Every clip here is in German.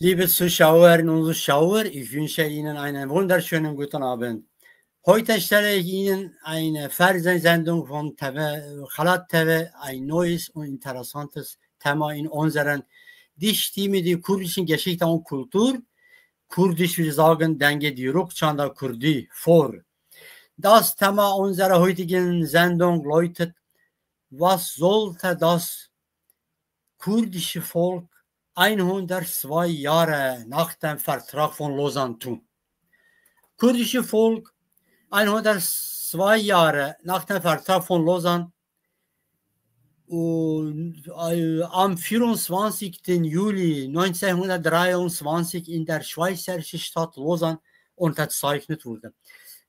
Liebe Zuschauerinnen und Zuschauer, ich wünsche Ihnen einen wunderschönen guten Abend. Heute stelle ich Ihnen eine Fernsehsendung von Khalat TV, ein neues und interessantes Thema in unseren Die Stimme der kurdischen Geschichte und Kultur, kurdisch wir sagen, denke die Rukchanda Kurdi, vor. Das Thema unserer heutigen Sendung lautet: Was sollte das kurdische Volk 102 Jahre nach dem Vertrag von Lausanne tun? Kurdische Volk 102 Jahre nach dem Vertrag von Lausanne und am 24. Juli 1923 in der schweizerischen Stadt Lausanne unterzeichnet wurde.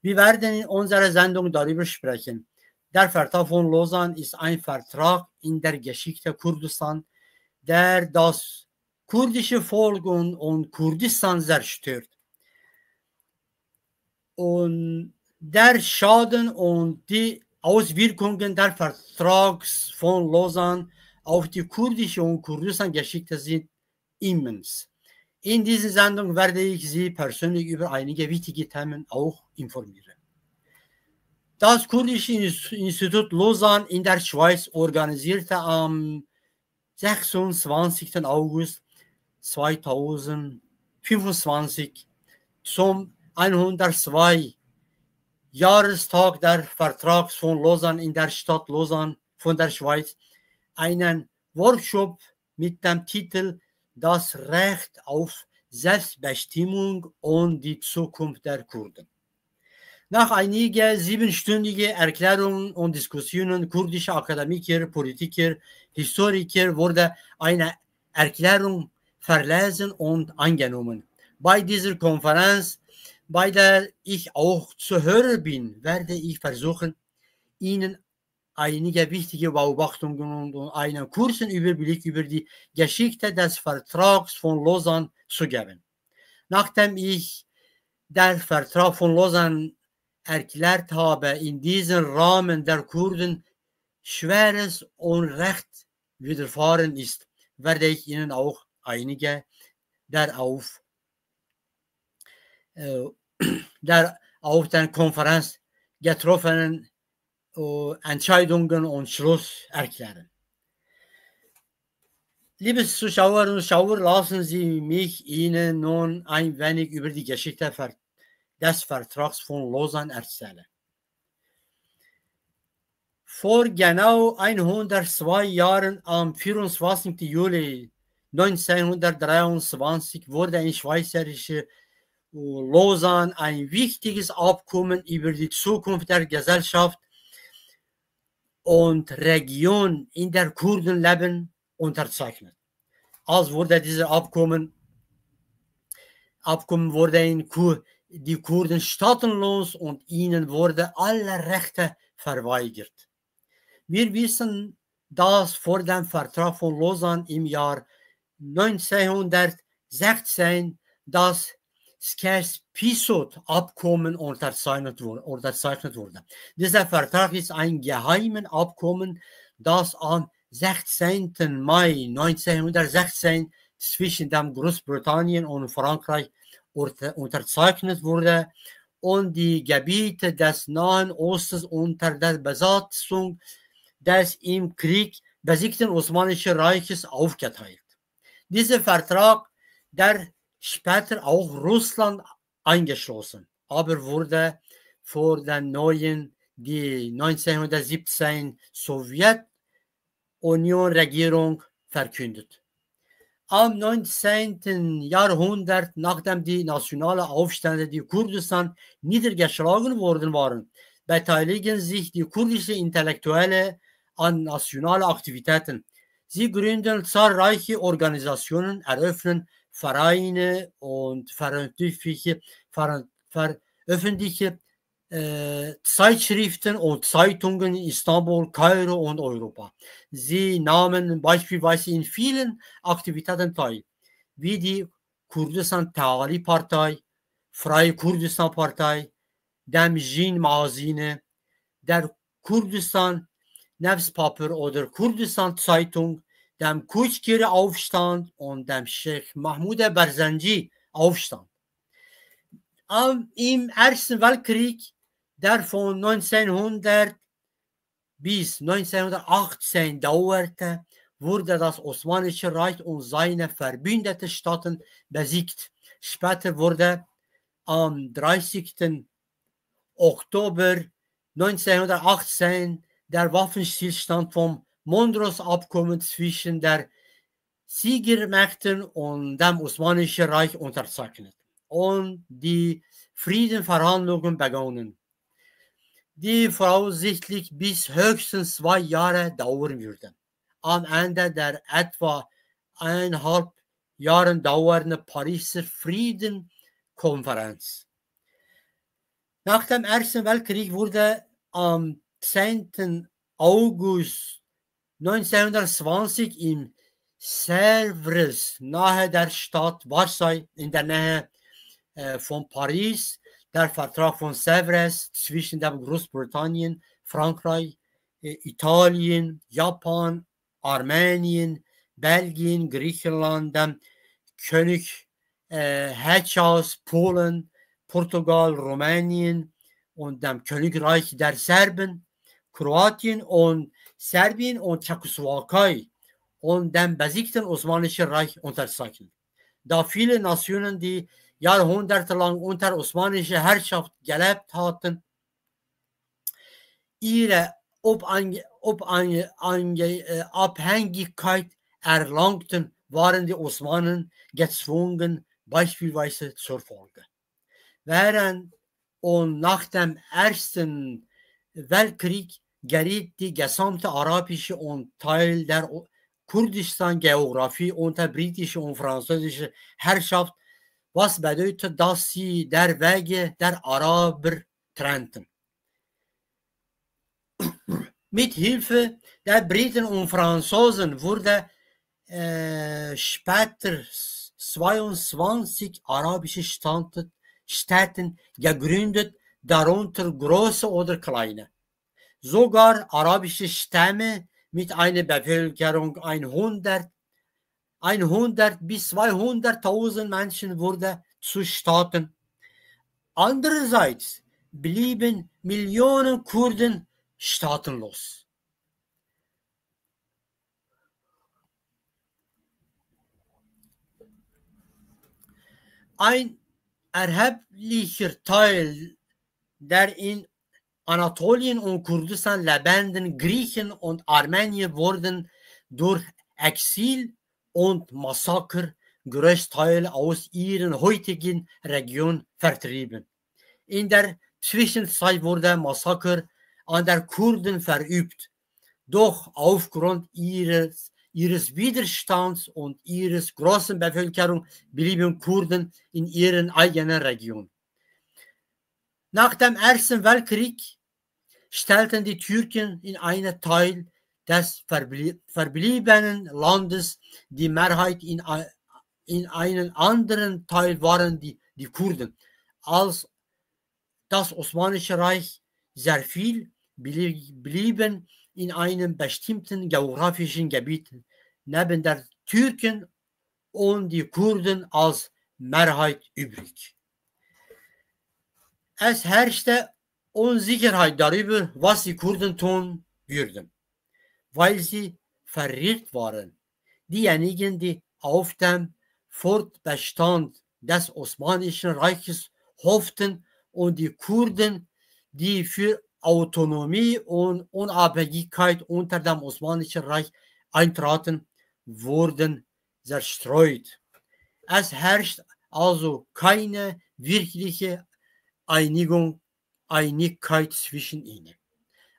Wir werden in unserer Sendung darüber sprechen. Der Vertrag von Lausanne ist ein Vertrag in der Geschichte Kurdistan, der das kurdische Volk und Kurdistan zerstört. Und der Schaden und die Auswirkungen der Vertrags von Lausanne auf die kurdische und Kurdistan-Geschichte sind immens. In dieser Sendung werde ich Sie persönlich über einige wichtige Themen auch informieren. Das Kurdische Institut Lausanne in der Schweiz organisierte am 26. August 2025 zum 102 Jahrestag der Vertrags von Lausanne in der Stadt Lausanne von der Schweiz einen Workshop mit dem Titel Das Recht auf Selbstbestimmung und die Zukunft der Kurden. Nach einigen 7-stündigen Erklärungen und Diskussionen kurdischer Akademiker, Politiker, Historiker wurde eine Erklärung verlesen und angenommen. Bei dieser Konferenz, bei der ich auch zu hören bin, werde ich versuchen, Ihnen einige wichtige Beobachtungen und einen kurzen Überblick über die Geschichte des Vertrags von Lausanne zu geben. Nachdem ich den Vertrag von Lausanne erklärt habe, in diesem Rahmen der Kurden schweres Unrecht widerfahren ist, werde ich Ihnen auch einige der auf der Konferenz getroffenen Entscheidungen und Schluss erklären. Liebe Zuschauerinnen und Zuschauer, lassen Sie mich Ihnen nun ein wenig über die Geschichte des Vertrags von Lausanne erzählen. Vor genau 102 Jahren, am 24. Juli 1923, wurde in schweizerische Lausanne ein wichtiges Abkommen über die Zukunft der Gesellschaft und Region, in der Kurden leben, unterzeichnet. Als wurde dieses Abkommen wurde die Kurden staatenlos und ihnen wurde alle Rechte verweigert. Wir wissen, dass vor dem Vertrag von Lausanne im Jahr 1916 das Sykes-Picot-Abkommen unterzeichnet wurde. Dieser Vertrag ist ein geheimes Abkommen, das am 16. Mai 1916 zwischen dem Großbritannien und Frankreich unterzeichnet wurde und die Gebiete des Nahen Ostens unter der Besatzung des im Krieg besiegten Osmanischen Reiches aufgeteilt. Dieser Vertrag, der später auch Russland eingeschlossen, aber wurde vor den neuen, die 1917 Sowjetunion-Regierung verkündet. Am 19. Jahrhundert, nachdem die nationalen Aufstände die Kurdistan niedergeschlagen worden waren, beteiligen sich die kurdischen Intellektuelle an nationalen Aktivitäten. Sie gründen zahlreiche Organisationen, eröffnen Vereine und veröffentlichen Zeitschriften und Zeitungen in Istanbul, Kairo und Europa. Sie nahmen beispielsweise in vielen Aktivitäten teil, wie die Kurdistan Teali Partei, Freie Kurdistan Partei, Demjin Magazine, der Kurdistan Nefspaper oder Kurdistan Zeitung, dem Kutschkir-Aufstand und dem Sheikh Mahmoud Barzanji Aufstand. Im Ersten Weltkrieg, der von 1900 bis 1918 dauerte, wurde das Osmanische Reich und seine verbündeten Staaten besiegt. Später wurde am 30. Oktober 1918 der Waffenstillstand vom Mondros-Abkommen zwischen der Siegermächten und dem Osmanischen Reich unterzeichnet und die Friedensverhandlungen begonnen, die voraussichtlich bis höchstens 2 Jahre dauern würden. Am Ende der etwa 1,5 Jahre dauernden Pariser Friedenskonferenz. Nach dem Ersten Weltkrieg wurde am 10. August 1920 in Sèvres, nahe der Stadt Versailles, in der Nähe von Paris, der Vertrag von Sèvres zwischen dem Großbritannien, Frankreich, Italien, Japan, Armenien, Belgien, Griechenland, dem König Hetschhaus, Polen, Portugal, Rumänien und dem Königreich der Serben, Kroatien und Serbien und Tschechoslowakei und dem besiegten Osmanischen Reich unterzeichnet. Da viele Nationen, die jahrhundertelang unter osmanischer Herrschaft gelebt hatten, ihre Abhängigkeit erlangten, waren die Osmanen gezwungen, beispielsweise zur Folge. Während und nach dem Ersten Weltkrieg geriet die gesamte arabische und Teil der Kurdistan-Geografie unter britische und französische Herrschaft, was bedeutet, dass sie der Wege der Araber trennten. Mit Hilfe der Briten und Franzosen wurde später 22 arabische Staaten gegründet, darunter große oder kleine. Sogar arabische Stämme mit einer Bevölkerung 100 bis 200.000 Menschen wurden zu Staaten. Andererseits blieben Millionen Kurden staatenlos. Ein erheblicher Teil der in Anatolien und Kurdistan lebenden Griechen und Armenier wurden durch Exil und Massaker größtenteils aus ihren heutigen Regionen vertrieben. In der Zwischenzeit wurde Massaker an der Kurden verübt, doch aufgrund ihres Widerstands und ihres großen Bevölkerung blieben Kurden in ihren eigenen Regionen. Nach dem Ersten Weltkrieg stellten die Türken in einem Teil des verbliebenen Landes die Mehrheit, in einem anderen Teil waren die Kurden. Als das Osmanische Reich sehr viel blieben in einem bestimmten geografischen Gebiet neben der Türken und die Kurden als Mehrheit übrig. Es herrschte Unsicherheit darüber, was die Kurden tun würden, weil sie verwirrt waren. Diejenigen, die auf den Fortbestand des Osmanischen Reiches hofften, und die Kurden, die für Autonomie und Unabhängigkeit unter dem Osmanischen Reich eintraten, wurden zerstreut. Es herrscht also keine wirkliche Einigkeit zwischen ihnen.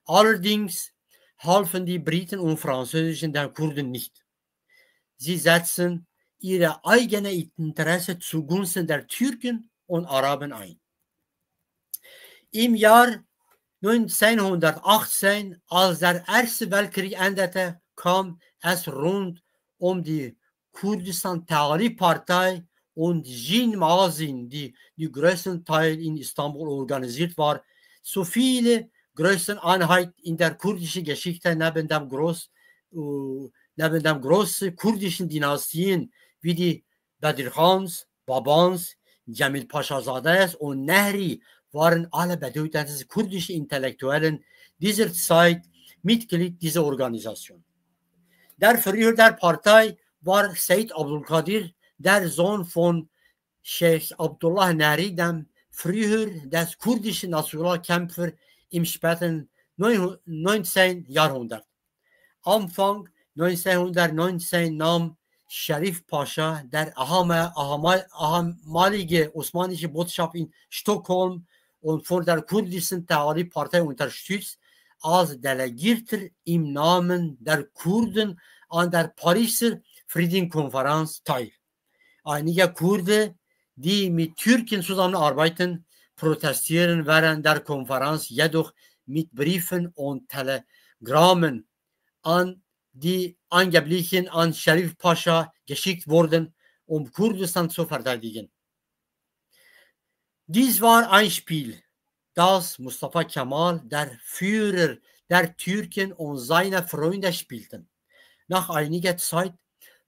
Allerdings halfen die Briten und Franzosen den Kurden nicht. Sie setzten ihre eigenen Interessen zugunsten der Türken und Araben ein. Im Jahr 1918, als der Erste Weltkrieg endete, kam es rund um die Kurdistan-Tahrir-Partei und Jin Mazin, die größten Teil in Istanbul organisiert war, so viele größten Einheiten in der kurdischen Geschichte neben dem neben den großen kurdischen Dynastien wie die Bedir Khans, Babans, Jamil Paschazadehs und Nehri waren alle bedeutende kurdische Intellektuellen dieser Zeit Mitglied dieser Organisation. Der Führer der Partei war Said Abdul Qadir, der Sohn von Sheikh Abdullah Nehri, dem Führer des kurdischen Nationalkämpfers im späten 19. Jahrhundert. Anfang 1919 nahm Sharif Pascha, der ahemalige osmanische Botschaft in Stockholm und von der kurdischen Teali-Partei unterstützt, als Delegierter im Namen der Kurden an der Pariser Friedenskonferenz teil. Einige Kurden, die mit Türken zusammenarbeiten, protestieren während der Konferenz jedoch mit Briefen und Telegrammen an die angeblich an Sharif Pascha geschickt wurden, um Kurdistan zu verteidigen. Dies war ein Spiel, das Mustafa Kemal, der Führer der Türken und seine Freunde spielten. Nach einiger Zeit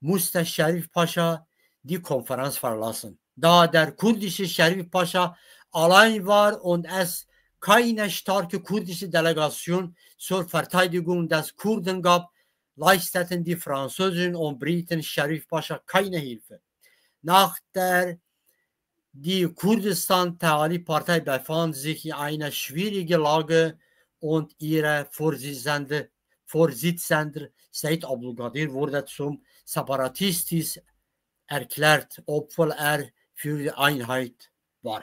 musste Sharif Pascha die Konferenz verlassen, da der kurdische Sharif Pascha allein war und es keine starke kurdische Delegation zur Verteidigung des Kurden gab, leisteten die Franzosen und Briten Sharif Pascha keine Hilfe. Nach der die Kurdistan-Teali-Partei befand sich in einer schwierigen Lage und ihre Vorsitzende Said Abdul Qadir wurde zum Separatistisch erklärt, obwohl er für die Einheit war.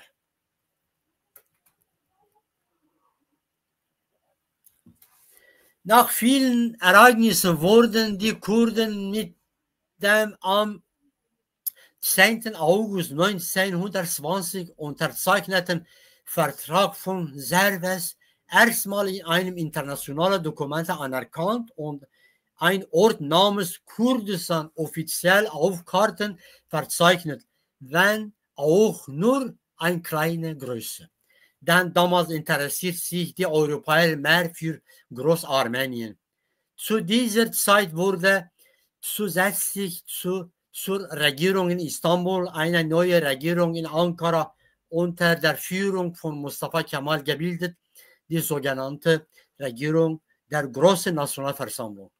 Nach vielen Ereignissen wurden die Kurden mit dem am 10. August 1920 unterzeichneten Vertrag von Sevres erstmal in einem internationalen Dokument anerkannt und ein Ort namens Kurdistan offiziell auf Karten verzeichnet, wenn auch nur eine kleine Größe. Denn damals interessiert sich die Europäer mehr für Großarmenien. Zu dieser Zeit wurde zusätzlich zur Regierung in Istanbul eine neue Regierung in Ankara unter der Führung von Mustafa Kemal gebildet, die sogenannte Regierung der Großen Nationalversammlung.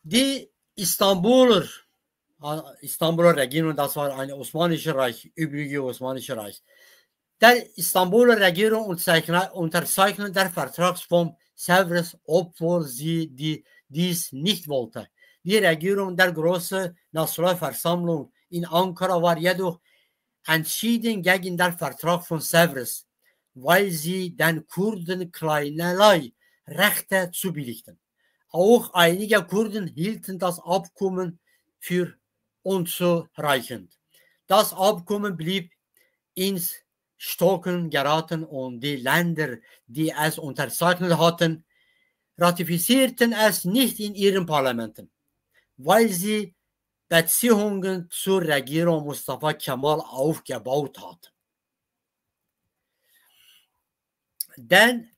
Die Istanbuler Regierung, das war ein osmanisches Reich, übrige osmanische Reich. Der Istanbuler Regierung unterzeichnete der Vertrag von Sevres, obwohl sie dies nicht wollte. Die Regierung der Großen Nationalversammlung in Ankara war jedoch entschieden gegen den Vertrag von Sevres, weil sie den Kurden keinerlei Rechte zubilligten. Auch einige Kurden hielten das Abkommen für unzureichend. Das Abkommen blieb ins Stocken geraten und die Länder, die es unterzeichnet hatten, ratifizierten es nicht in ihren Parlamenten, weil sie Beziehungen zur Regierung Mustafa Kemal aufgebaut hatten. Denn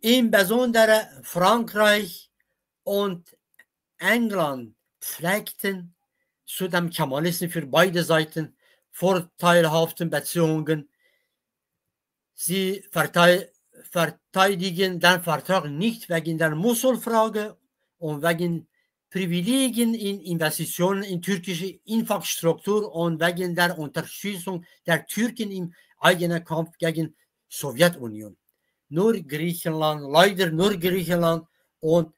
insbesondere Frankreich und England pflegten zu dem Kemalismus für beide Seiten vorteilhaften Beziehungen. Sie verteidigen den Vertrag nicht wegen der Mosul-Frage und wegen Privilegien in Investitionen in türkische Infrastruktur und wegen der Unterstützung der Türken im eigenen Kampf gegen die Sowjetunion. Leider nur Griechenland und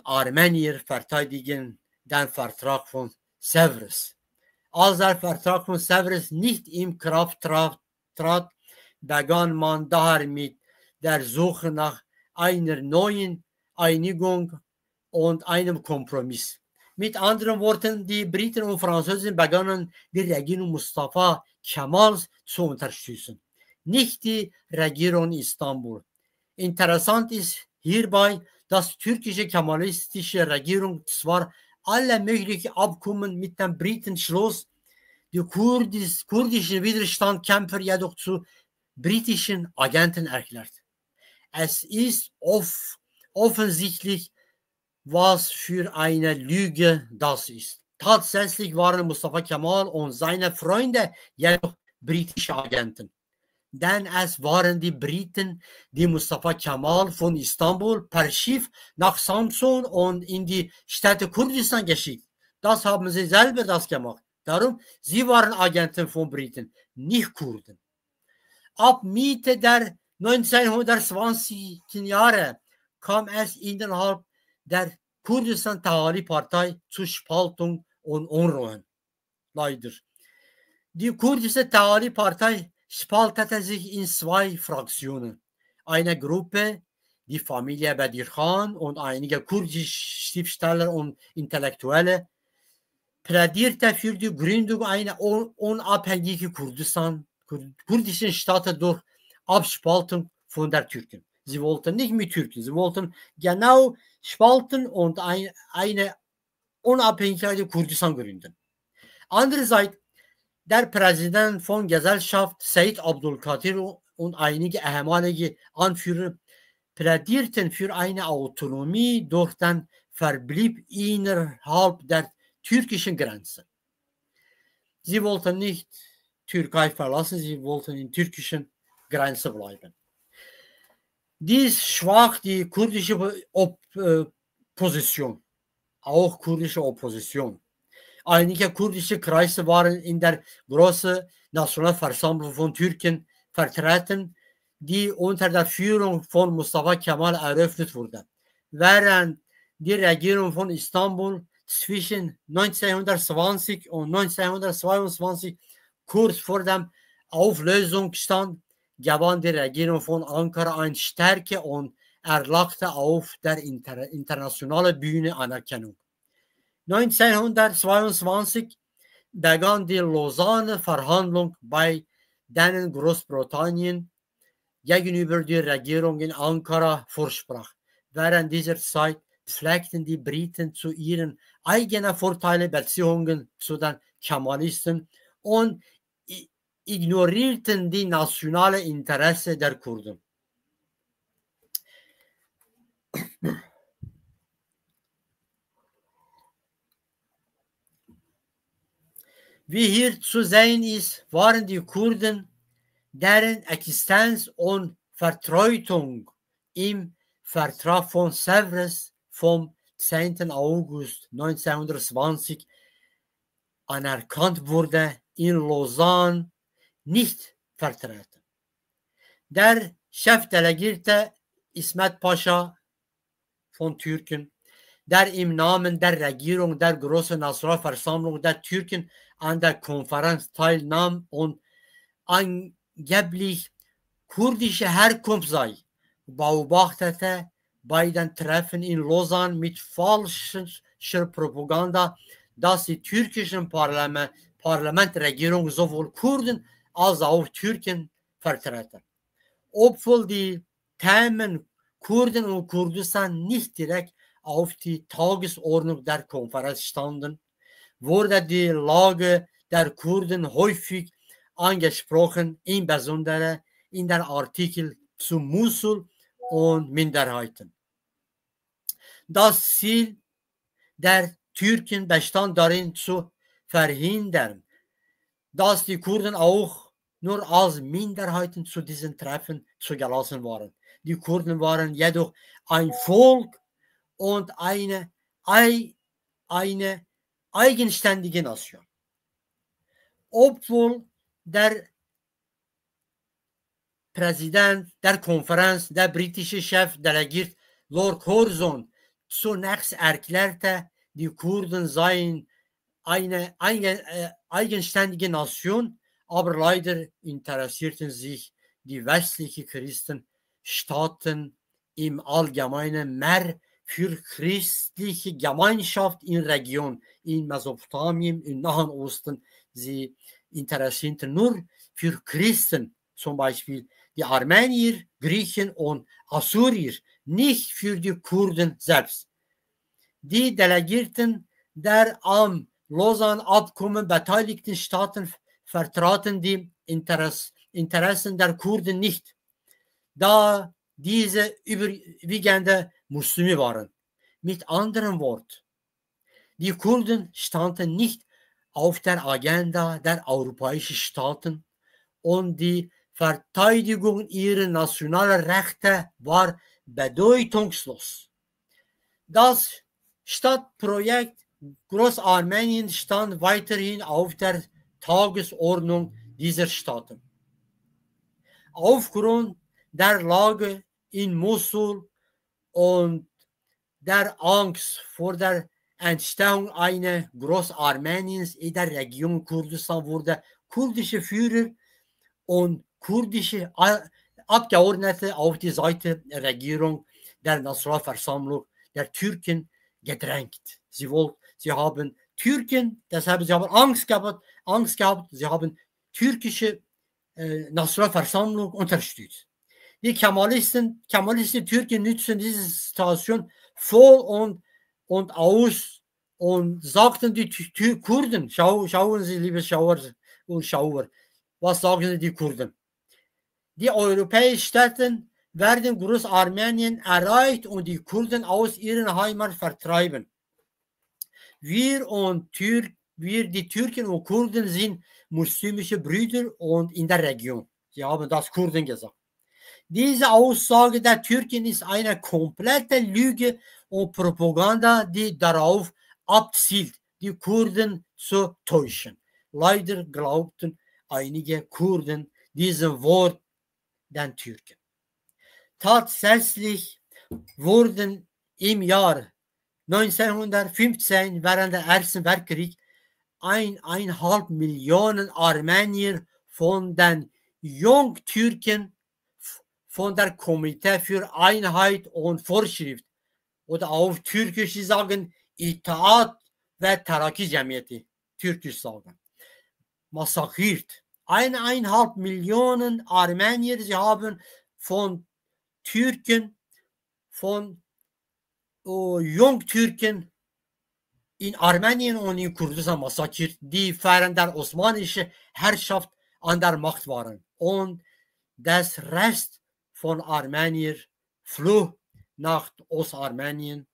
Armenier verteidigen den Vertrag von Sevres. Als der Vertrag von Sevres nicht in Kraft trat, begann man daher mit der Suche nach einer neuen Einigung und einem Kompromiss. Mit anderen Worten, die Briten und Franzosen begannen, die Regierung Mustafa Kemals zu unterstützen, nicht die Regierung Istanbul. Interessant ist hierbei, dass die türkische kemalistische Regierung zwar alle möglichen Abkommen mit den Briten schloss, die kurdischen Widerstandskämpfer jedoch zu britischen Agenten erklärt. Es ist offensichtlich, was für eine Lüge das ist. Tatsächlich waren Mustafa Kemal und seine Freunde jedoch britische Agenten. Denn es waren die Briten, die Mustafa Kemal von Istanbul per Schiff nach Samsun und in die Städte Kurdistan geschickt. Das haben sie selber das gemacht. Darum, sie waren Agenten von Briten, nicht Kurden. Ab Mitte der 1920er Jahre kam es innerhalb der Kurdistan Tahali-Partei zu Spaltung und Unruhen. Leider. Die kurdische Tahali-Partei spaltete sich in zwei Fraktionen. Eine Gruppe, die Familie Bedir Khan und einige kurdische Schriftsteller und Intellektuelle, plädierte für die Gründung einer unabhängigen kurdischen Staat durch Abspaltung von der Türken. Sie wollten nicht mit Türken, sie wollten genau spalten und eine unabhängige Kurdistan gründen. Andererseits der Präsident von Gesellschaft Said Abdul Qadir und einige ehemalige Anführer plädierten für eine Autonomie durch den Verbleib innerhalb der türkischen Grenze. Sie wollten nicht Türkei verlassen, sie wollten in türkischen Grenze bleiben. Dies schwach die kurdische Opposition, auch kurdische Opposition. Einige kurdische Kreise waren in der großen Nationalversammlung von Türken vertreten, die unter der Führung von Mustafa Kemal eröffnet wurde. Während die Regierung von Istanbul zwischen 1920 und 1922 kurz vor der Auflösung stand, gewann die Regierung von Ankara an Stärke und erlangte auf der internationalen Bühne Anerkennung. 1922 begann die Lausanne-Verhandlung, bei denen Großbritannien gegenüber der Regierung in Ankara vorsprach. Während dieser Zeit pflegten die Briten zu ihren eigenen Vorteilen Beziehungen zu den Kemalisten und ignorierten die nationalen Interessen der Kurden. Wie hier zu sehen ist, waren die Kurden, deren Existenz und Vertrauung im Vertrag von Sèvres vom 10. August 1920 anerkannt wurde, in Lausanne nicht vertreten. Der Chefdelegierte Ismet Pascha von Türken, der im Namen der Regierung der Großen Nationalversammlung der Türken an der Konferenz teilnahm und angeblich kurdische Herkunft sei, beobachtete bei den Treffen in Lausanne mit falscher Propaganda, dass die türkischen Parlamentregierung sowohl Kurden als auch Türken vertreten. Obwohl die Themen Kurden und Kurdistan nicht direkt auf die Tagesordnung der Konferenz standen, wurde die Lage der Kurden häufig angesprochen, insbesondere in den Artikeln zu Mosul und Minderheiten. Das Ziel der Türken bestand darin, zu verhindern, dass die Kurden auch nur als Minderheiten zu diesen Treffen zugelassen waren. Die Kurden waren jedoch ein Volk und eine eigenständige Nation. Obwohl der Präsident der Konferenz, der britische Chefdelegiert Lord Curzon, zunächst erklärte, die Kurden seien eine eigenständige Nation, aber leider interessierten sich die westlichen Christenstaaten im Allgemeinen mehr für christliche Gemeinschaft in Region, in Mesopotamien, im Nahen Osten. Sie interessierten nur für Christen, zum Beispiel die Armenier, Griechen und Assyrier, nicht für die Kurden selbst. Die Delegierten der am Lausanne-Abkommen beteiligten Staaten vertraten die Interessen der Kurden nicht, da diese überwiegende Muslime waren. Mit anderen Worten, die Kurden standen nicht auf der Agenda der europäischen Staaten und die Verteidigung ihrer nationalen Rechte war bedeutungslos. Das Stadtprojekt Großarmenien stand weiterhin auf der Tagesordnung dieser Staaten. Aufgrund der Lage in Mosul und der Angst vor der Entstehung eines Großarmeniens in der Region Kurdistan wurde kurdische Führer und kurdische Abgeordnete auf die Seite der Regierung der Nationalversammlung der Türken gedrängt. Sie haben Türken, deshalb sie haben Angst gehabt, sie haben türkische Nationalversammlung unterstützt. Die Kemalisten Türken nützen diese Situation voll und aus und sagten die Kurden, schauen Sie, liebe Schauer und Schauer, was sagen die Kurden? Die europäischen Staaten werden Großarmenien erreicht und die Kurden aus ihrer Heimat vertreiben. Wir, die Türken und Kurden, sind muslimische Brüder und in der Region. Sie haben das Kurden gesagt. Diese Aussage der Türken ist eine komplette Lüge und Propaganda, die darauf abzielt, die Kurden zu täuschen. Leider glaubten einige Kurden diesem Wort den Türken. Tatsächlich wurden im Jahr 1915 während des Ersten Weltkriegs 1,5 Millionen Armenier von den Jungtürken von der Komitee für Einheit und Fortschritt oder auf Türkisch sie sagen İttihat ve Terakki Cemiyeti, Türkisch sagen, massakriert. 1,5 Millionen Armenier, sie haben von Türken, von Jungtürken in Armenien und in Kurdistan massakriert, die während der osmanischen Herrschaft an der Macht waren. Und das Rest von Armenier floh nach Ostarmenien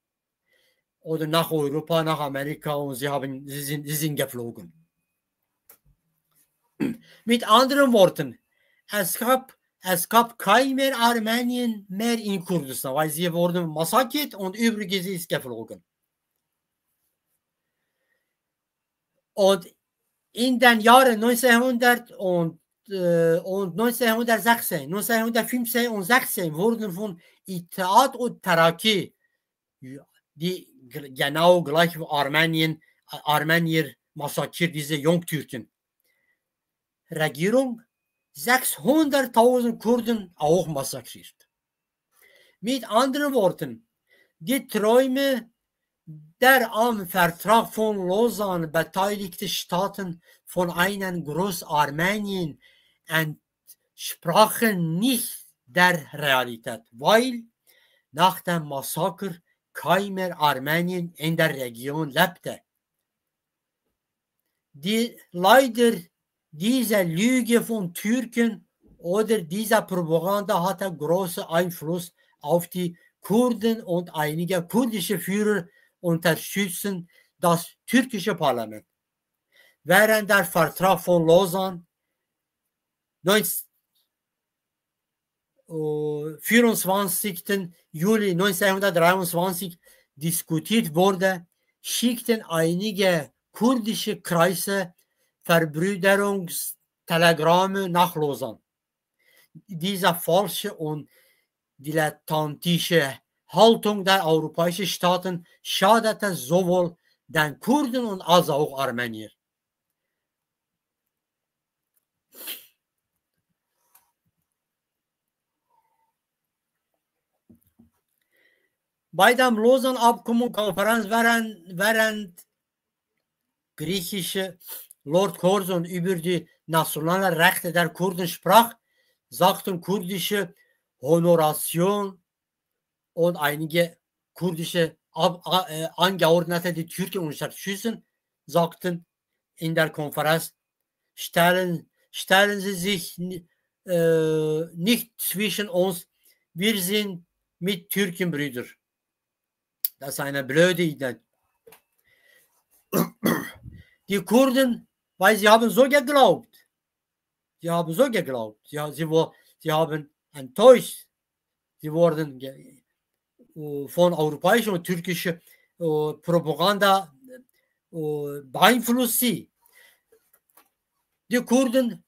oder nach Europa, nach Amerika und sie sind geflogen. Mit anderen Worten, es gab kein mehr Armenien mehr in Kurdistan, weil sie wurden massakriert und übrigens ist geflogen. Und in den Jahren 1900 und 1916, 1915 und 16 wurden von İttihat und Terakki, die genau gleich wie Armenier massakriert, diese Jungtürken. Regierung 600.000 Kurden auch massakriert. Mit anderen Worten, die Träume der am Vertrag von Lausanne beteiligten Staaten von einem Großarmenien entsprachen nicht der Realität, weil nach dem Massaker kein mehr Armenien in der Region lebte. Leider diese Lüge von Türken oder diese Propaganda hatte großen Einfluss auf die Kurden und einige kurdische Führer unterstützen das türkische Parlament. Während der Vertrag von Lausanne 24. Juli 1923 diskutiert wurde, schickten einige kurdische Kreise Verbrüderungstelegramme nach Lausanne. Diese falsche und dilettantische Haltung der europäischen Staaten schadete sowohl den Kurden als auch Armenier. Bei dem Lausanne-Abkommen-Konferenz während griechische Lord Curzon über die nationalen Rechte der Kurden sprach, sagten kurdische Honoration und einige kurdische Angeordnete, die Türken unterstützen, sagten in der Konferenz, stellen Sie sich nicht zwischen uns, wir sind mit Türkenbrüder. Das ist eine blöde Idee. Die Kurden, weil sie haben so geglaubt. Sie haben so geglaubt. Sie haben enttäuscht. Sie wurden von europäischer und türkischer Propaganda beeinflusst. Die Kurden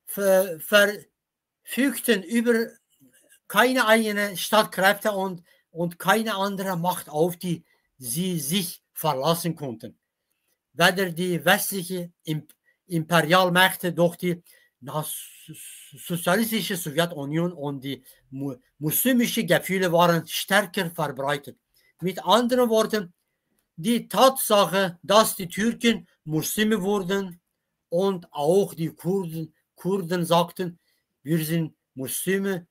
verfügten über keine eigenen Streitkräfte und keine andere Macht, auf die sie sich verlassen konnten. Weder die westliche Imperialmächte durch die sozialistische Sowjetunion und die muslimische Gefühle waren stärker verbreitet. Mit anderen Worten, die Tatsache, dass die Türken Muslime wurden und auch die Kurden sagten, wir sind Muslime,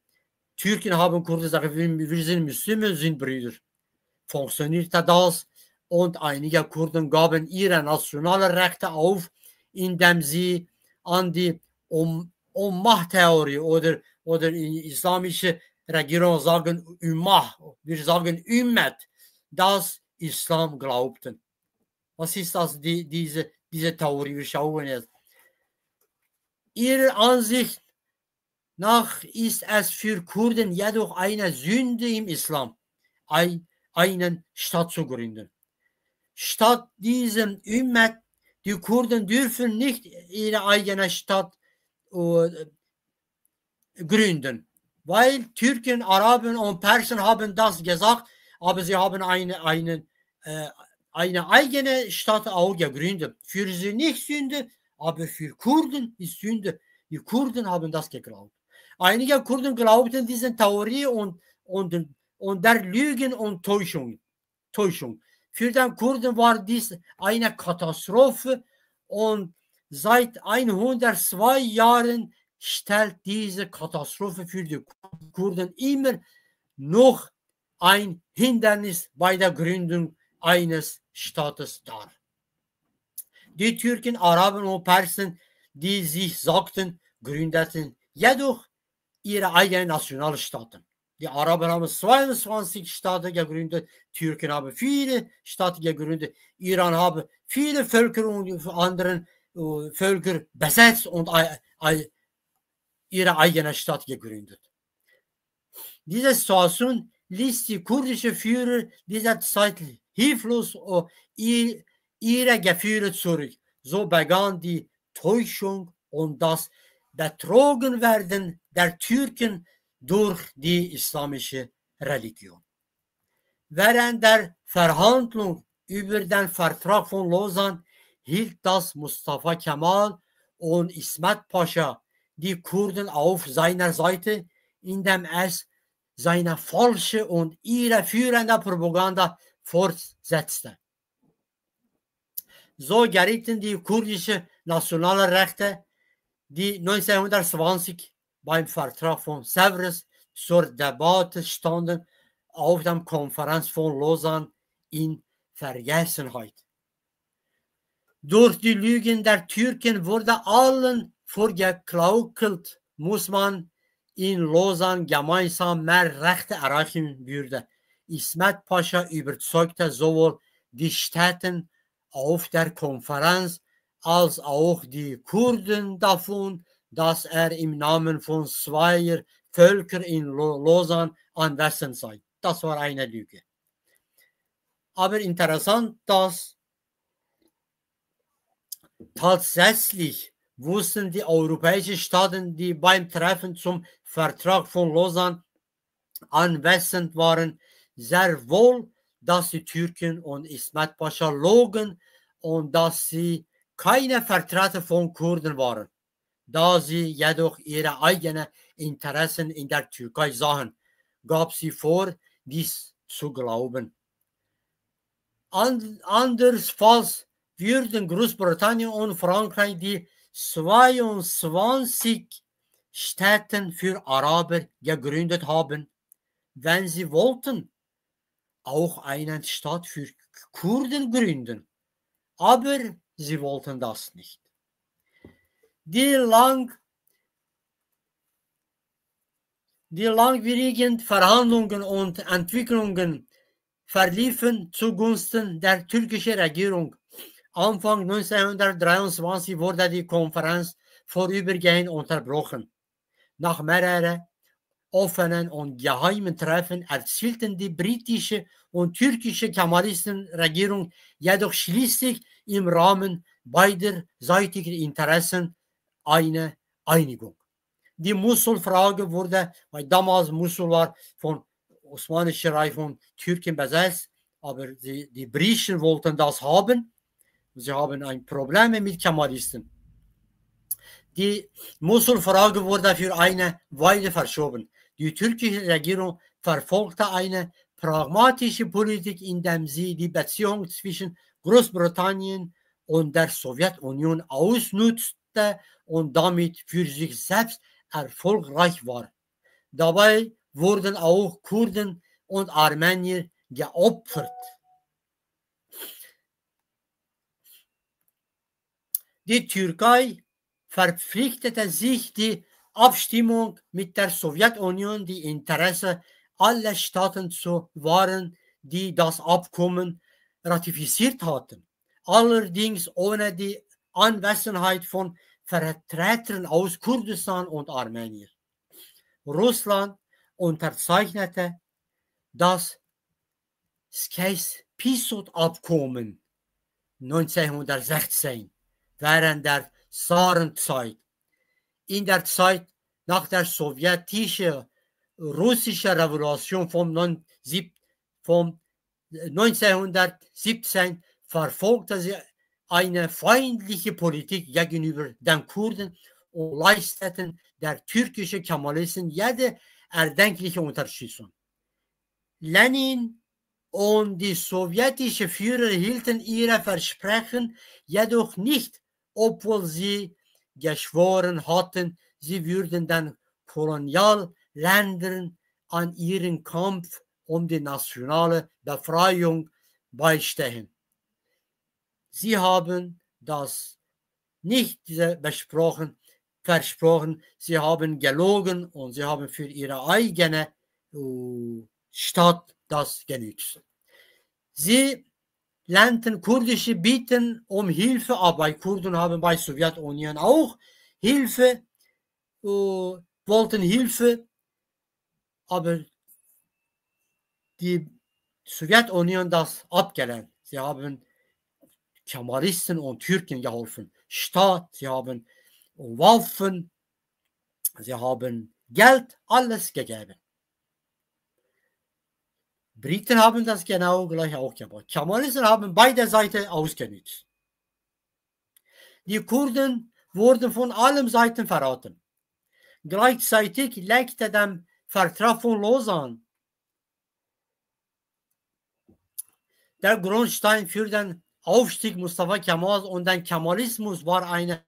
Türken haben Kurden gesagt, wir sind Muslime, sind Brüder. Funktionierte das und einige Kurden gaben ihre nationalen Rechte auf, indem sie an die Machttheorie oder in islamische Regierung sagen Ummah, wir sagen Ummet, das Islam glaubten. Was ist das, diese Theorie? Wir schauen jetzt. Ihrer Ansicht nach ist es für Kurden jedoch eine Sünde im Islam, einen Staat zu gründen. Statt diesem Ummet, die Kurden dürfen nicht ihre eigene Stadt gründen, weil Türken, Araber und Persen haben das gesagt, aber sie haben eine eigene Stadt auch gegründet. Für sie nicht Sünde, aber für Kurden ist Sünde. Die Kurden haben das geglaubt. Einige Kurden glaubten diese Theorie und der Lügen und Täuschung. Für den Kurden war dies eine Katastrophe und seit 102 Jahren stellt diese Katastrophe für die Kurden immer noch ein Hindernis bei der Gründung eines Staates dar. Die Türken, Araber und Persen, die sich sagten, gründeten jedoch ihre eigenen Nationalstaaten. Die Araber haben 22 Staaten gegründet, Türken haben viele Staaten gegründet, Iran haben viele Völker und anderen Völker besetzt und ihre eigene Stadt gegründet. Diese Situation ließ die kurdischen Führer dieser Zeit hilflos ihre Gefühle zurück. So begann die Täuschung und das Betrogenwerden der Türken durch die islamische Religion. Während der Verhandlung über den Vertrag von Lausanne hielt das Mustafa Kemal und Ismet Pascha die Kurden auf seiner Seite, indem es seine falsche und irreführende Propaganda fortsetzte. So gerieten die kurdischen Nationalrechte, die 1920 beim Vertrag von Sèvres zur Debatte standen, auf der Konferenz von Lausanne in Vergessenheit. Durch die Lügen der Türken wurde allen vorgegaukelt, muss man in Lausanne gemeinsam mehr Rechte erreichen würde. Ismet Pascha überzeugte sowohl die Städte auf der Konferenz als auch die Kurden davon, dass er im Namen von zweier Völker in Lausanne anwesend sei. Das war eine Lüge. Aber interessant, dass tatsächlich wussten die europäischen Staaten, die beim Treffen zum Vertrag von Lausanne anwesend waren, sehr wohl, dass die Türken und Ismet Pascha logen und dass sie keine Vertreter von Kurden waren. Da sie jedoch ihre eigenen Interessen in der Türkei sahen, gab sie vor, dies zu glauben. Andersfalls würden Großbritannien und Frankreich die 22 Städte für Araber gegründet haben, wenn sie wollten, auch einen Staat für Kurden gründen. Aber sie wollten das nicht. Die langwierigen Verhandlungen und Entwicklungen verliefen zugunsten der türkischen Regierung. Anfang 1923 wurde die Konferenz vorübergehend unterbrochen. Nach mehreren offenen und geheimen Treffen erzielten die britische und türkische Kemalistenregierung jedoch schließlich im Rahmen beiderseitiger Interessen eine Einigung. Die Mosul-Frage wurde, weil damals Mosul war von Osmanische Reich von Türken besetzt, aber die Briten wollten das haben. Sie haben ein Problem mit Kemalisten. Die Mosul-Frage wurde für eine Weile verschoben. Die türkische Regierung verfolgte eine pragmatische Politik, indem sie die Beziehung zwischen Großbritannien und der Sowjetunion ausnutzte und damit für sich selbst erfolgreich war. Dabei wurden auch Kurden und Armenier geopfert. Die Türkei verpflichtete sich, die Abstimmung mit der Sowjetunion die Interessen aller Staaten zu wahren, die das Abkommen ratifiziert hatten. Allerdings ohne die Anwesenheit von Vertretern aus Kurdistan und Armenien. Russland unterzeichnete das Sykes-Picot-Abkommen 1916 während der Zarenzeit. In der Zeit nach der sowjetischen russischen Revolution von 1917 verfolgte sie eine feindliche Politik gegenüber den Kurden und leisteten der türkischen Kemalisten jede erdenkliche Unterstützung. Lenin und die sowjetischen Führer hielten ihre Versprechen jedoch nicht, obwohl sie geschworen hatten, sie würden den Kolonialländern an ihrem Kampf um die nationale Befreiung beistehen. Sie haben das nicht versprochen, sie haben gelogen und sie haben für ihre eigene Stadt das genützt. Sie lehnten kurdische Bitten um Hilfe ab, weil Kurden haben bei Sowjetunion auch Hilfe, wollten Hilfe, aber die Sowjetunion das abgelehnt. Sie haben Kemalisten und Türken geholfen. Staat, sie haben Waffen, sie haben Geld, alles gegeben. Briten haben das genau gleich auch gemacht. Kemalisten haben beide Seiten ausgenutzt. Die Kurden wurden von allen Seiten verraten. Gleichzeitig legte der Vertrag von Lausanne der Grundstein für den Aufstieg Mustafa Kemal und der Kemalismus war eine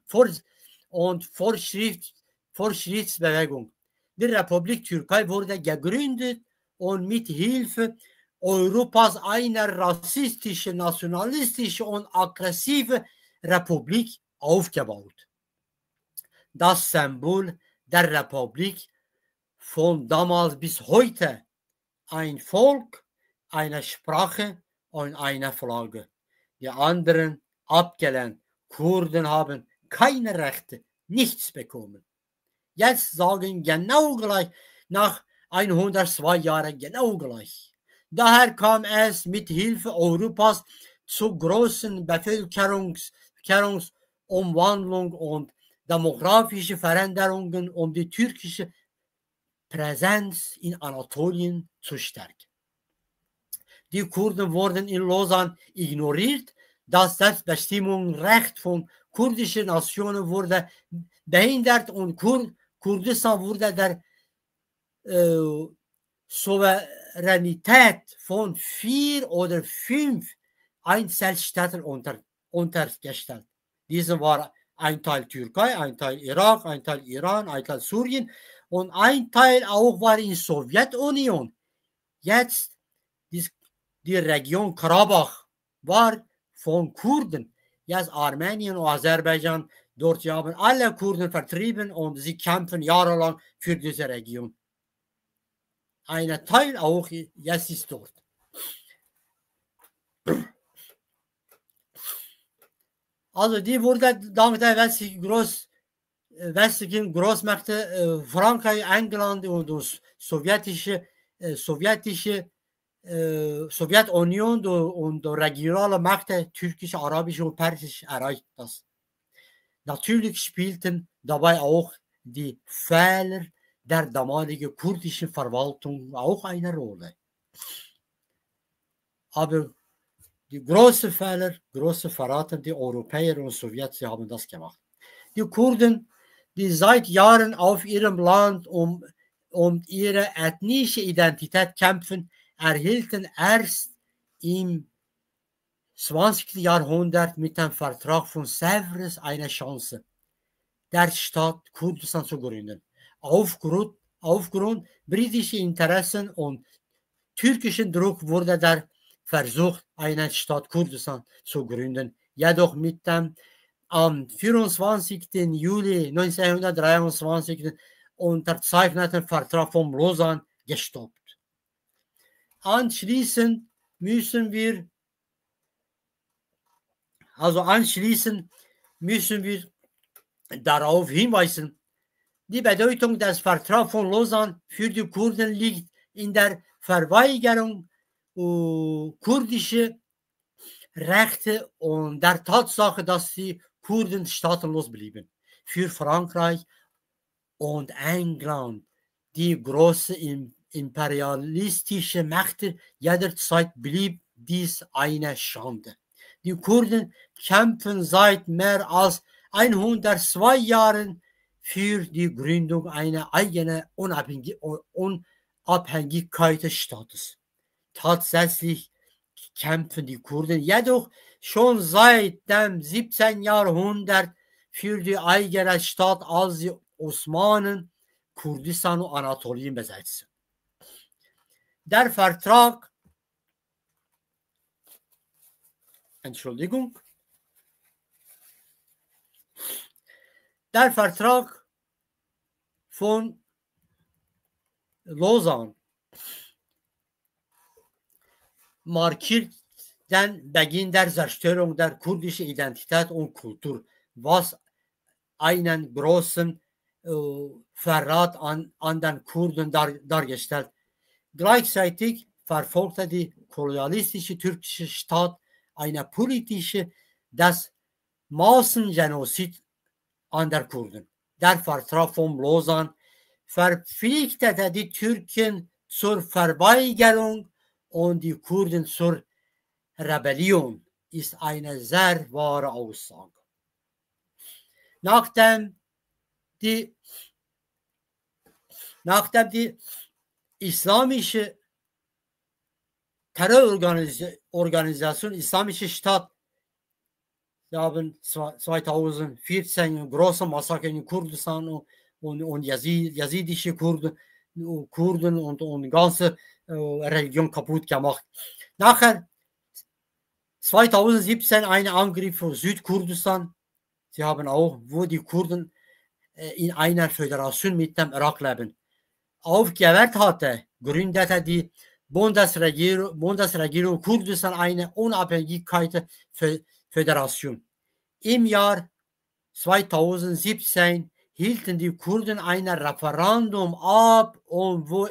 Fortschrittsbewegung. Die Republik Türkei wurde gegründet und mit Hilfe Europas einer rassistischen, nationalistischen und aggressiven Republik aufgebaut. Das Symbol der Republik von damals bis heute ein Volk, eine Sprache und eine Flagge. Die anderen abgelehnt. Kurden haben keine Rechte, nichts bekommen. Jetzt sagen genau gleich, nach 102 Jahren genau gleich. Daher kam es mit Hilfe Europas zu großen Bevölkerungsumwandlung und demografischen Veränderungen, um die türkische Präsenz in Anatolien zu stärken. Die Kurden wurden in Lausanne ignoriert. Das Selbstbestimmungsrecht von kurdischen Nationen wurde behindert und Kurdistan wurde der Souveränität von 4 oder 5 Einzelstaaten untergestellt. Diese war ein Teil Türkei, ein Teil Irak, ein Teil Iran, ein Teil Syrien und ein Teil auch war in Sowjetunion. Jetzt die Region Karabach war von Kurden. Jetzt Armenien und Aserbaidschan, dort haben alle Kurden vertrieben und sie kämpfen jahrelang für diese Region. ein Teil auch jetzt ist dort. Also die wurde dank der westlichen Großmächte Frankreich, England und das Sowjetunion und regionale Mächte, türkisch, arabisch und persisch, erreicht das. Natürlich spielten dabei auch die Fehler der damaligen kurdischen Verwaltung auch eine Rolle. Aber die großen Fehler, große Verrater, die Europäer und Sowjets haben das gemacht. Die Kurden, die seit Jahren auf ihrem Land um ihre ethnische Identität kämpfen, erhielten erst im 20. Jahrhundert mit dem Vertrag von Sèvres eine Chance, der Staat Kurdistan zu gründen. Aufgrund britischer Interessen und türkischen Druck wurde der Versuch, einen Staat Kurdistan zu gründen, jedoch mit dem am 24. Juli 1923 unterzeichneten Vertrag von Lausanne gestoppt. Anschließend müssen wir darauf hinweisen, die Bedeutung des Vertrags von Lausanne für die Kurden liegt in der Verweigerung kurdischer Rechte und der Tatsache, dass die Kurden staatenlos blieben. Für Frankreich und England, die große imperialistische Mächte jederzeit, blieb dies eine Schande. Die Kurden kämpfen seit mehr als 102 Jahren für die Gründung einer eigenen Unabhängigkeit des Staates. Tatsächlich kämpfen die Kurden jedoch schon seit dem 17. Jahrhundert für die eigene Stadt, als die Osmanen Kurdistan und Anatolien besetzten. Der Vertrag von Lausanne markiert den Beginn der Zerstörung der kurdischen Identität und Kultur, was einen großen Verrat an den Kurden dargestellt. Gleichzeitig verfolgte die kolonialistische türkische Staat eine politische Massengenozid an der Kurden. Der Vertrag von Lausanne verpflichtete die Türken zur Verweigerung und die Kurden zur Rebellion, ist eine sehr wahre Aussage. Nachdem die islamische Terrororganisation Islamische Staat, sie haben 2014 große Massaker in Kurdistan und yazidische Kurden und ganze Religion kaputt gemacht. Nachher 2017 ein Angriff von Südkurdistan. Sie haben auch, wo die Kurden in einer Föderation mit dem Irak leben, aufgewehrt hatte, gründete die Bundesregierung Kurdistan eine Unabhängigkeitsföderation. Im Jahr 2017 hielten die Kurden ein Referendum ab, und wo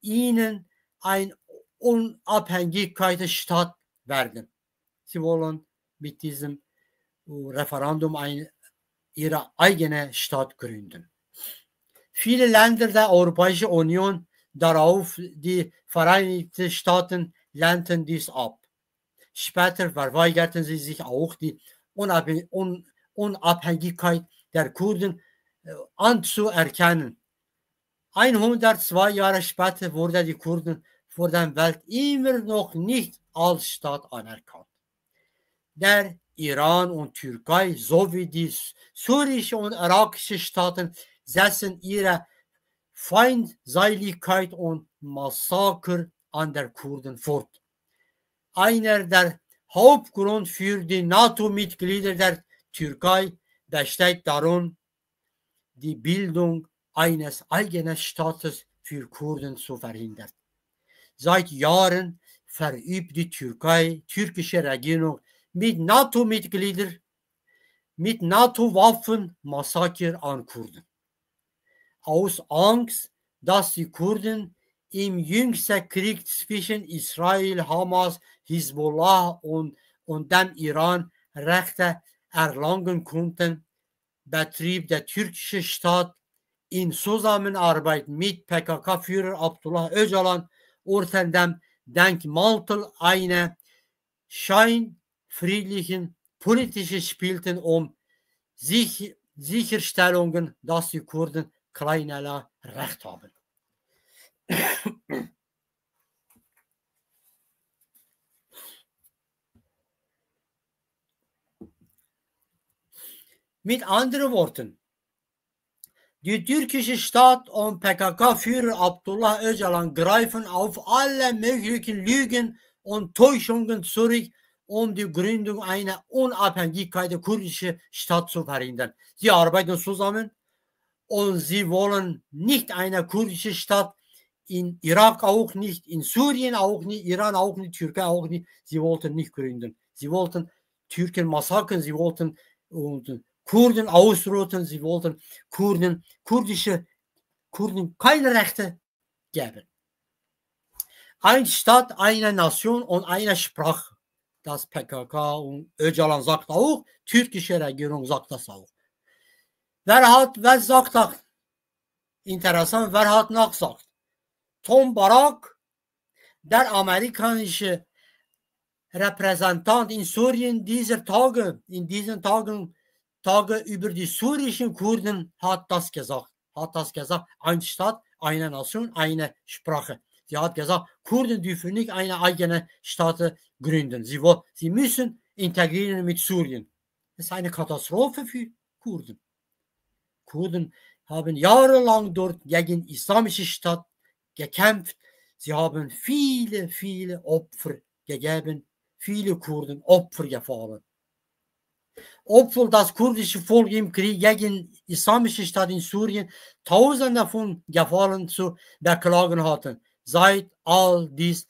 ihnen ein Unabhängigkeitsstaat werden. Sie wollen mit diesem Referendum ihre eigene Stadt gründen. Viele Länder der Europäischen Union, darauf die Vereinigten Staaten, lehnten dies ab. Später verweigerten sie sich auch, die Unabhängigkeit der Kurden anzuerkennen. 102 Jahre später wurde die Kurden vor der Welt immer noch nicht als Staat anerkannt. Der Iran und Türkei sowie die syrische und irakische Staaten setzen ihre Feindseligkeit und Massaker an der Kurden fort. Einer der Hauptgründe für die NATO-Mitglieder der Türkei besteht darin, die Bildung eines eigenen Staates für Kurden zu verhindern. Seit Jahren verübt die türkische Regierung mit NATO-Mitgliedern mit NATO-Waffen Massaker an Kurden. Aus Angst, dass die Kurden im jüngsten Krieg zwischen Israel, Hamas, Hisbollah und dem Iran Rechte erlangen konnten, betrieb der türkische Staat in Zusammenarbeit mit PKK-Führer Abdullah Öcalan unter dem Denkmantel einer scheinfriedlichen politischen Spielten um Sicherstellungen, dass die Kurden keinerlei Recht haben. Mit anderen Worten, die türkische Staat und PKK-Führer Abdullah Öcalan greifen auf alle möglichen Lügen und Täuschungen zurück, um die Gründung einer Unabhängigkeit der kurdischen Staat zu verhindern. Sie arbeiten zusammen und sie wollen nicht eine kurdische Stadt in Irak auch nicht, in Syrien auch nicht, Iran auch nicht, Türkei auch nicht. Sie wollten nicht gründen. Sie wollten Türken massakern, sie wollten Kurden ausrotten, sie wollten kurdische Kurden keine Rechte geben. Ein Staat, eine Nation und eine Sprache. Das PKK und Öcalan sagt auch, türkische Regierung sagt das auch. Wer sagt das? Interessant, wer hat nachgesagt? Tom Barak, der amerikanische Repräsentant in Syrien in diesen Tagen über die syrischen Kurden hat das gesagt. Ein Staat, eine Nation, eine Sprache. Sie hat gesagt, Kurden dürfen nicht eine eigene Stadt gründen. Sie müssen integrieren mit Syrien. Das ist eine Katastrophe für Kurden. Kurden haben jahrelang dort gegen die islamische Staat gekämpft. Sie haben viele Opfer gegeben, viele Kurden Opfer gefallen. Obwohl das kurdische Volk im Krieg gegen die islamische Staat in Syrien Tausende von Gefallen zu beklagen hatten, seit all dies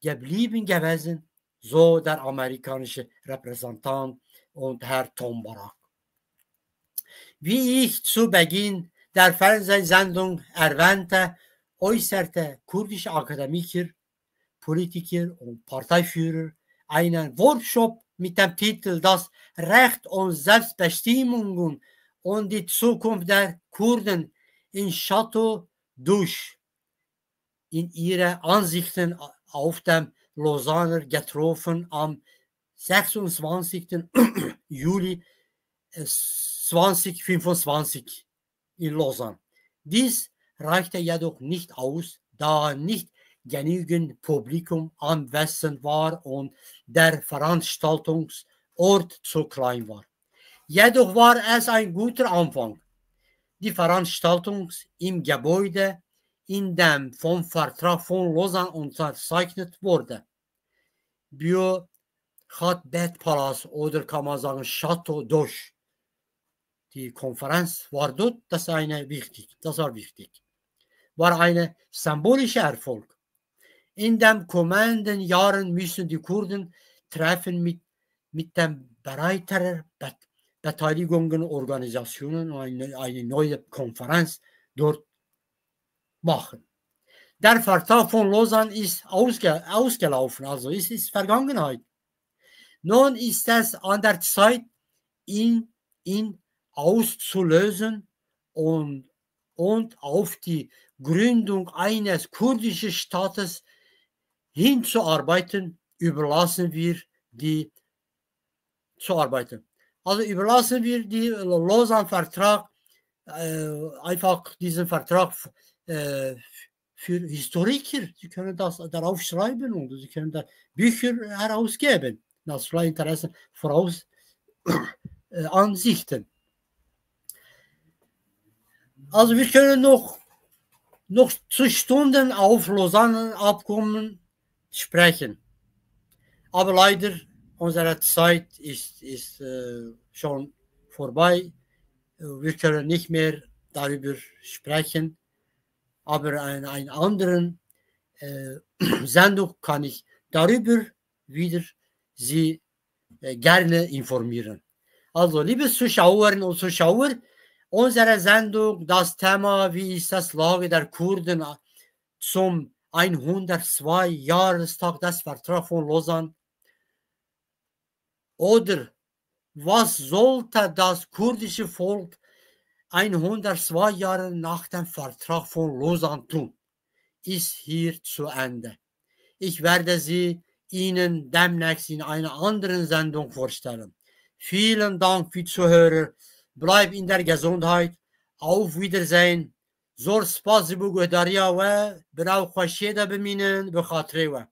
geblieben gewesen, so der amerikanische Repräsentant und Herr Tom Barak. Wie ich zu Beginn der Fernsehsendung erwähnte, äußerte kurdische Akademiker, Politiker und Parteiführer einen Workshop mit dem Titel Das Recht und Selbstbestimmung und die Zukunft der Kurden in Chateau d'Auch in ihre Ansichten auf dem Lausanner getroffen am 26. Juli 2025 in Lausanne. Dies reichte jedoch nicht aus, da nicht genügend Publikum anwesend war und der Veranstaltungsort zu klein war. Jedoch war es ein guter Anfang. Die Veranstaltung im Gebäude, in dem vom Vertrag von Lausanne unterzeichnet wurde. Biohatbet-Palast oder kann man sagen Chateau d'Auch. Die Konferenz war dort, das war wichtig. War ein symbolischer Erfolg. In den kommenden Jahren müssen die Kurden Treffen mit den breiteren Beteiligungen, Organisationen eine neue Konferenz dort machen. Der Vertrag von Lausanne ist ausgelaufen, also es ist Vergangenheit. Nun ist es an der Zeit, ihn auszulösen und auf die Gründung eines kurdischen Staates hinzuarbeiten, überlassen wir die Lausanne-Vertrag, einfach diesen Vertrag für Historiker. Sie können das darauf schreiben und sie können da Bücher herausgeben. Nationale Interessen voraus Ansichten. Also wir können noch zu Stunden auf Lausanne-Abkommen sprechen. Aber leider, unsere Zeit ist schon vorbei. Wir können nicht mehr darüber sprechen, aber in einer anderen Sendung kann ich darüber wieder Sie gerne informieren. Also, liebe Zuschauerinnen und Zuschauer, unsere Sendung, das Thema, wie ist das Lage der Kurden zum 102 Jahrestag des Vertrags von Lausanne? Oder was sollte das kurdische Volk 102 Jahre nach dem Vertrag von Lausanne tun? Ist hier zu Ende. Ich werde sie Ihnen demnächst in einer anderen Sendung vorstellen. Vielen Dank für Zuhören. Bleib in der Gesundheit. Auf Wiedersehen. زور سپاس بگو دریا و برای خوشیده بمینن به خاطره و